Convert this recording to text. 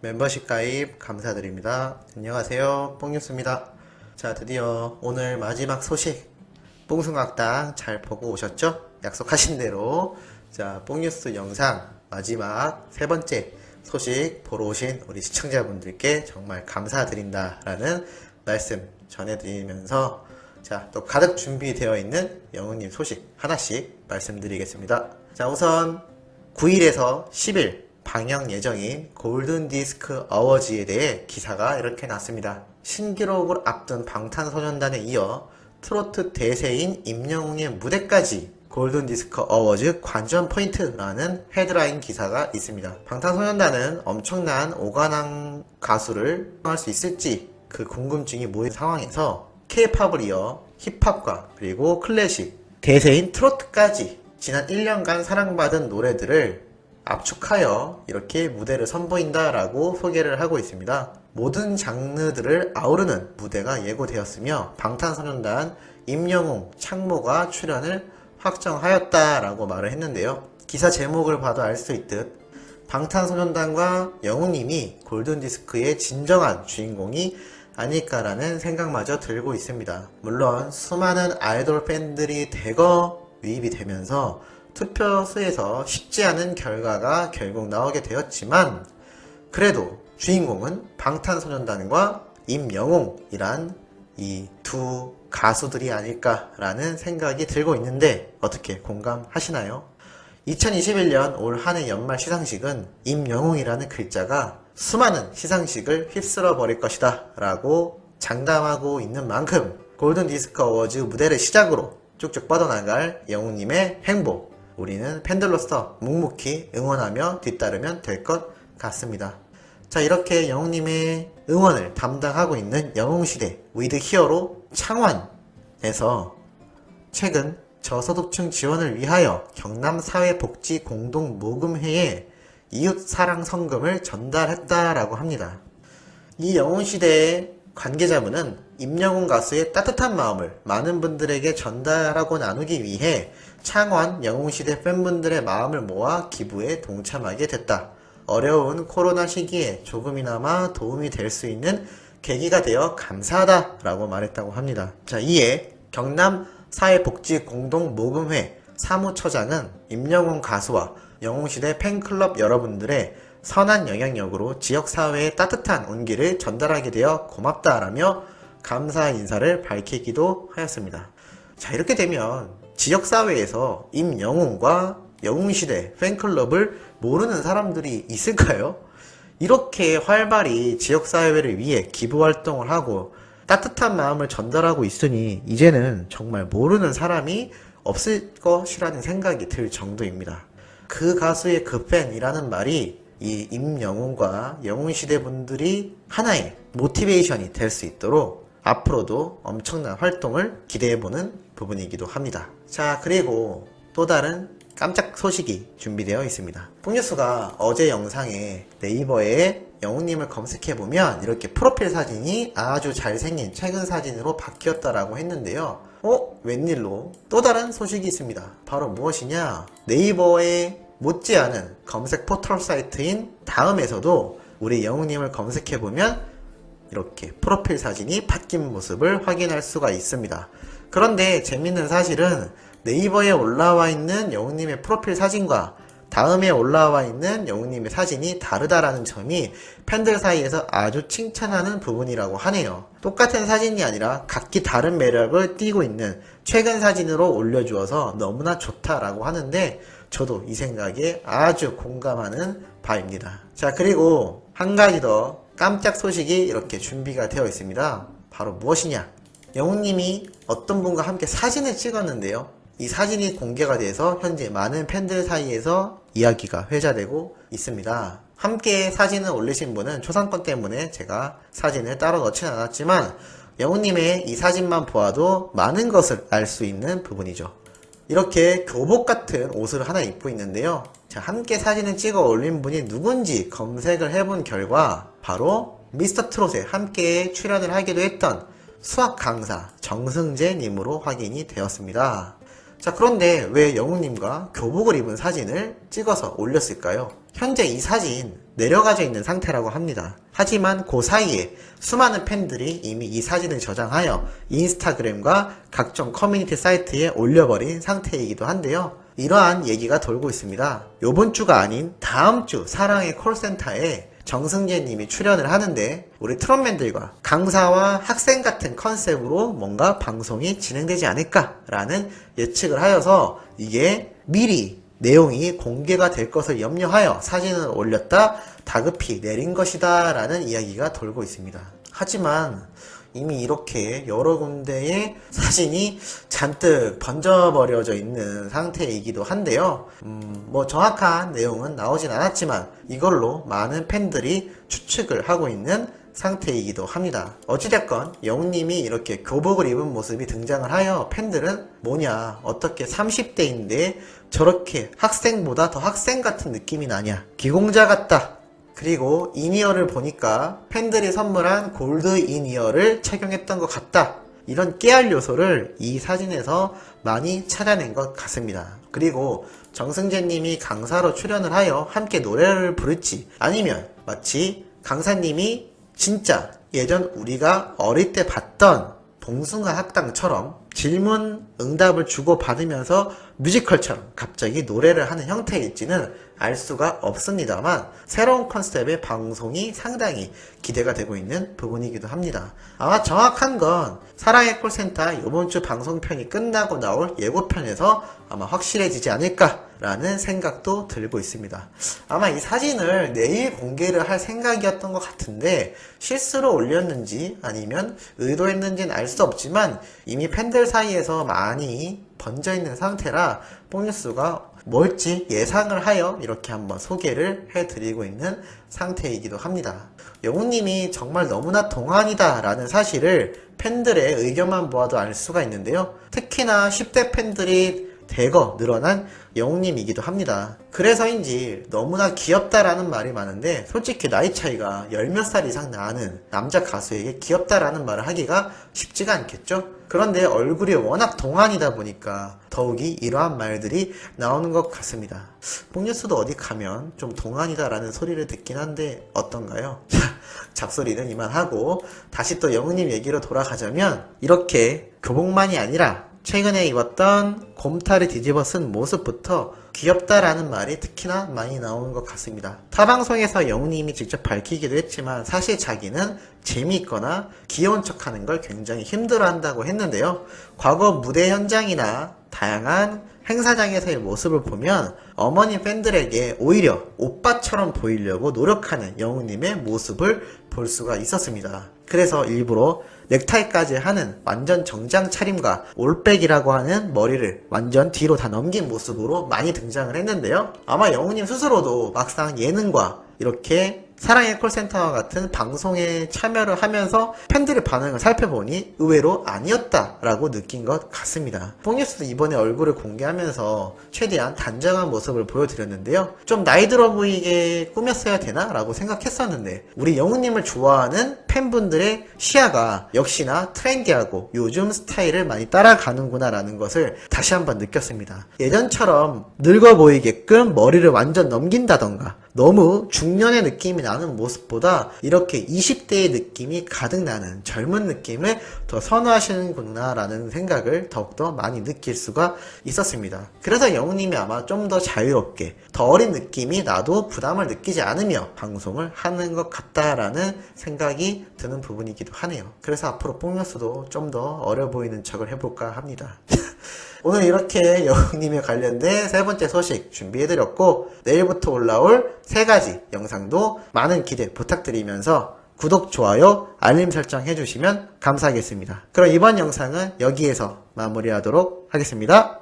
멤버십 가입 감사드립니다. 안녕하세요, 뽕뉴스입니다. 자, 드디어 오늘 마지막 소식 뽕숭악당 잘 보고 오셨죠? 약속하신 대로 자, 뽕뉴스 영상 마지막 세 번째 소식 보러 오신 우리 시청자분들께 정말 감사드린다라는 말씀 전해드리면서 자, 또 가득 준비되어 있는 영웅님 소식 하나씩 말씀드리겠습니다. 자, 우선 9일에서 10일 방영 예정인 골든디스크 어워즈에 대해 기사가 이렇게 났습니다. 신기록을 앞둔 방탄소년단에 이어 트로트 대세인 임영웅의 무대까지 골든디스크 어워즈 관전 포인트라는 헤드라인 기사가 있습니다. 방탄소년단은 엄청난 오관왕 가수를 할 수 있을지 그 궁금증이 모인 상황에서 K-팝을 이어 힙합과 그리고 클래식, 대세인 트로트까지 지난 1년간 사랑받은 노래들을 압축하여 이렇게 무대를 선보인다라고 소개를 하고 있습니다. 모든 장르들을 아우르는 무대가 예고되었으며 방탄소년단 임영웅, 창모가 출연을 확정하였다라고 말을 했는데요. 기사 제목을 봐도 알 수 있듯 방탄소년단과 영웅님이 골든디스크의 진정한 주인공이 아닐까라는 생각마저 들고 있습니다. 물론 수많은 아이돌 팬들이 대거 유입이 되면서 투표수에서 쉽지 않은 결과가 결국 나오게 되었지만 그래도 주인공은 방탄소년단과 임영웅이란 이 두 가수들이 아닐까라는 생각이 들고 있는데 어떻게 공감하시나요? 2021년 올 한 해 연말 시상식은 임영웅이라는 글자가 수많은 시상식을 휩쓸어 버릴 것이다 라고 장담하고 있는 만큼 골든디스크 어워즈 무대를 시작으로 쭉쭉 뻗어나갈 영웅님의 행복 우리는 팬들로서 묵묵히 응원하며 뒤따르면 될 것 같습니다. 자, 이렇게 영웅님의 응원을 담당하고 있는 영웅시대 위드 히어로 창원에서 최근 저소득층 지원을 위하여 경남사회복지공동모금회에 이웃사랑성금을 전달했다라고 합니다. 이 영웅시대의 관계자분은 임영웅 가수의 따뜻한 마음을 많은 분들에게 전달하고 나누기 위해 창원 영웅시대 팬분들의 마음을 모아 기부에 동참하게 됐다. 어려운 코로나 시기에 조금이나마 도움이 될 수 있는 계기가 되어 감사하다라고 말했다고 합니다. 자, 이에 경남사회복지공동모금회 사무처장은 임영웅 가수와 영웅시대 팬클럽 여러분들의 선한 영향력으로 지역사회에 따뜻한 온기를 전달하게 되어 고맙다라며 감사 인사를 밝히기도 하였습니다. 자, 이렇게 되면 지역사회에서 임영웅과 영웅시대 팬클럽을 모르는 사람들이 있을까요? 이렇게 활발히 지역사회를 위해 기부활동을 하고 따뜻한 마음을 전달하고 있으니 이제는 정말 모르는 사람이 없을 것이라는 생각이 들 정도입니다. 그 가수의 그 팬이라는 말이 이 임영웅과 영웅시대 분들이 하나의 모티베이션이 될 수 있도록 앞으로도 엄청난 활동을 기대해보는 부분이기도 합니다. 자, 그리고 또 다른 깜짝 소식이 준비되어 있습니다. 뽕뉴스가 어제 영상에 네이버에 영웅님을 검색해보면 이렇게 프로필 사진이 아주 잘생긴 최근 사진으로 바뀌었다라고 했는데요. 웬일로 또 다른 소식이 있습니다. 바로 무엇이냐? 네이버에 못지않은 검색 포털 사이트인 다음에서도 우리 영웅님을 검색해보면 이렇게 프로필 사진이 바뀐 모습을 확인할 수가 있습니다. 그런데 재밌는 사실은 네이버에 올라와 있는 영웅님의 프로필 사진과 다음에 올라와 있는 영웅님의 사진이 다르다라는 점이 팬들 사이에서 아주 칭찬하는 부분이라고 하네요. 똑같은 사진이 아니라 각기 다른 매력을 띠고 있는 최근 사진으로 올려주어서 너무나 좋다라고 하는데 저도 이 생각에 아주 공감하는 바입니다. 자, 그리고 한 가지 더 깜짝 소식이 이렇게 준비가 되어 있습니다. 바로 무엇이냐? 영웅님이 어떤 분과 함께 사진을 찍었는데요. 이 사진이 공개가 돼서 현재 많은 팬들 사이에서 이야기가 회자되고 있습니다. 함께 사진을 올리신 분은 초상권 때문에 제가 사진을 따로 넣지는 않았지만 영웅님의 이 사진만 보아도 많은 것을 알 수 있는 부분이죠. 이렇게 교복 같은 옷을 하나 입고 있는데요. 자, 함께 사진을 찍어 올린 분이 누군지 검색을 해본 결과 바로 미스터 트롯에 함께 출연을 하기도 했던 수학 강사 정승재 님으로 확인이 되었습니다. 자, 그런데 왜 영웅님과 교복을 입은 사진을 찍어서 올렸을까요? 현재 이 사진 내려가져 있는 상태라고 합니다. 하지만 그 사이에 수많은 팬들이 이미 이 사진을 저장하여 인스타그램과 각종 커뮤니티 사이트에 올려버린 상태이기도 한데요. 이러한 얘기가 돌고 있습니다. 요번 주가 아닌 다음 주 사랑의 콜센터에 정승재 님이 출연을 하는데 우리 트롯맨들과 강사와 학생 같은 컨셉으로 뭔가 방송이 진행되지 않을까라는 예측을 하여서 이게 미리 내용이 공개가 될 것을 염려하여 사진을 올렸다 다급히 내린 것이다 라는 이야기가 돌고 있습니다. 하지만 이미 이렇게 여러 군데에 사진이 잔뜩 번져버려져 있는 상태이기도 한데요. 뭐 정확한 내용은 나오진 않았지만 이걸로 많은 팬들이 추측을 하고 있는 상태이기도 합니다. 어찌됐건 영웅님이 이렇게 교복을 입은 모습이 등장을 하여 팬들은 뭐냐, 어떻게 30대인데 저렇게 학생보다 더 학생 같은 느낌이 나냐, 기공자 같다. 그리고 이니어를 보니까 팬들이 선물한 골드 이니어를 착용했던 것 같다. 이런 깨알 요소를 이 사진에서 많이 찾아낸 것 같습니다. 그리고 정승재님이 강사로 출연을 하여 함께 노래를 부를지 아니면 마치 강사님이 진짜 예전 우리가 어릴 때 봤던 봉숭아 학당처럼 질문 응답을 주고받으면서 뮤지컬처럼 갑자기 노래를 하는 형태일지는 알 수가 없습니다만 새로운 컨셉의 방송이 상당히 기대가 되고 있는 부분이기도 합니다. 아마 정확한 건 사랑의 콜센터 이번 주 방송편이 끝나고 나올 예고편에서 아마 확실해지지 않을까라는 생각도 들고 있습니다. 아마 이 사진을 내일 공개를 할 생각이었던 것 같은데 실수로 올렸는지 아니면 의도했는지는 알 수 없지만 이미 팬들 사이에서 많이 번져있는 상태라 뽕뉴스가 뭘지 예상을 하여 이렇게 한번 소개를 해드리고 있는 상태이기도 합니다. 영웅님이 정말 너무나 동안이다 라는 사실을 팬들의 의견만 보아도 알 수가 있는데요. 특히나 10대 팬들이 대거 늘어난 영웅님이기도 합니다. 그래서인지 너무나 귀엽다라는 말이 많은데 솔직히 나이 차이가 10몇 살 이상 나는 남자 가수에게 귀엽다라는 말을 하기가 쉽지가 않겠죠? 그런데 얼굴이 워낙 동안이다 보니까 더욱이 이러한 말들이 나오는 것 같습니다. 뽕뉴스도 어디 가면 좀 동안이다라는 소리를 듣긴 한데 어떤가요? 잡소리는 이만하고 다시 또 영웅님 얘기로 돌아가자면 이렇게 교복만이 아니라 최근에 입었던 곰탈을 뒤집어 쓴 모습부터 귀엽다라는 말이 특히나 많이 나오는 것 같습니다. 타 방송에서 영웅님이 직접 밝히기도 했지만 사실 자기는 재미있거나 귀여운 척하는 걸 굉장히 힘들어한다고 했는데요. 과거 무대 현장이나 다양한 행사장에서의 모습을 보면 어머니 팬들에게 오히려 오빠처럼 보이려고 노력하는 영웅님의 모습을 볼 수가 있었습니다. 그래서 일부러 넥타이까지 하는 완전 정장 차림과 올백이라고 하는 머리를 완전 뒤로 다 넘긴 모습으로 많이 등장을 했는데요. 아마 영웅님 스스로도 막상 예능과 이렇게 사랑의 콜센터와 같은 방송에 참여를 하면서 팬들의 반응을 살펴보니 의외로 아니었다라고 느낀 것 같습니다. 뽕뉴스도 이번에 얼굴을 공개하면서 최대한 단정한 모습을 보여드렸는데요. 좀 나이 들어 보이게 꾸몄어야 되나? 라고 생각했었는데 우리 영웅님을 좋아하는 팬분들의 시야가 역시나 트렌디하고 요즘 스타일을 많이 따라가는구나 라는 것을 다시 한번 느꼈습니다. 예전처럼 늙어 보이게끔 머리를 완전 넘긴다던가 너무 중년의 느낌이 나는 모습보다 이렇게 20대의 느낌이 가득 나는 젊은 느낌을 더 선호하시는구나 라는 생각을 더욱더 많이 느낄 수가 있었습니다. 그래서 영웅님이 아마 좀 더 자유롭게 더 어린 느낌이 나도 부담을 느끼지 않으며 방송을 하는 것 같다라는 생각이 드는 부분이기도 하네요. 그래서 앞으로 뽕뉴스도 좀 더 어려 보이는 척을 해볼까 합니다. 오늘 이렇게 영웅님에 관련된 세 번째 소식 준비해드렸고 내일부터 올라올 세 가지 영상도 많은 기대 부탁드리면서 구독, 좋아요, 알림 설정 해주시면 감사하겠습니다. 그럼 이번 영상은 여기에서 마무리하도록 하겠습니다.